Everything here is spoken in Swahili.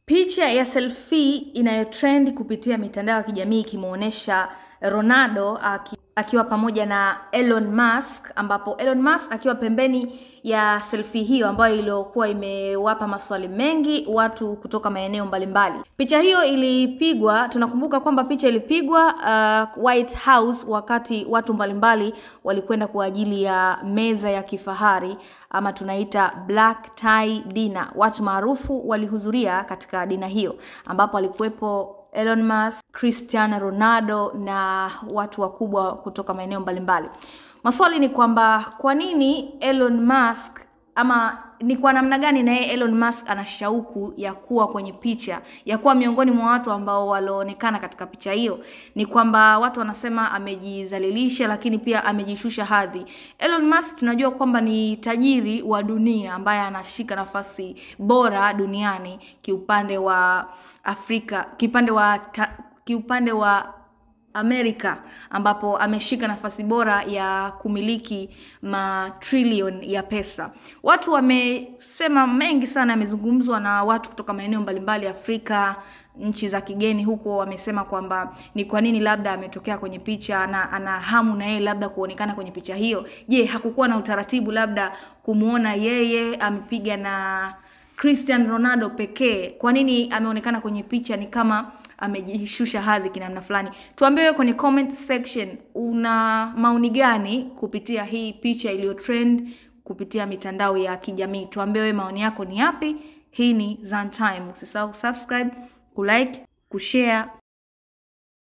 Picha ya selfie inayotrend kupitia mitandao ya kijamii kimuonesha Ronaldo akiwa pamoja na Elon Musk, ambapo Elon Musk akiwa pembeni ya selfie hiyo ambayo ilikuwa imewapa maswali mengi watu kutoka maeneo mbalimbali. Picha hiyo ilipigwa, tunakumbuka kwamba picha ilipigwa White House wakati watu mbalimbali walikwenda kwa ajili ya meza ya kifahari ama tunaita black tie dinner. Watu maarufu walihudhuria katika dinner hiyo ambapo alikuwepo Elon Musk, Cristiano Ronaldo na watu wakubwa kutoka maeneo mbalimbali. Maswali ni kwamba kwa nini Elon Musk, ama ni kwa namna gani na yeye Elon Musk ana shauku ya kuwa kwenye picha, ya kuwa miongoni mwa watu ambao walionekana katika picha hiyo? Ni kwamba watu wanasema amejizalilisha, lakini pia amejishusha hadhi. Elon Musk tunajua kwamba ni tajiri wa dunia ambaye anashika nafasi bora duniani kiupande wa Afrika, kiupande wa Amerika, ambapo ameshika nafasi bora ya kumiliki matrilioni ya pesa. Watu wamesema mengi sana, yamezungumzwa na watu kutoka maeneo mbalimbali Afrika, nchi za kigeni huko, wamesema kwamba ni kwa nini labda ametokea kwenye picha na ana hamu na yeye labda kuonekana kwenye picha hiyo. Je, hakukuwa na utaratibu labda kumuona yeye amepiga na Cristiano Ronaldo pekee? Kwa nini ameonekana kwenye picha ni kama amejishusha hadhi kinamna fulani? Tuambie kwenye comment section una maoni gani kupitia hii picha iliyo trend kupitia mitandao ya kijamii. Tuambie maoni yako ni yapi. Hii ni Zantime. Usisahau subscribe, kulike, kushare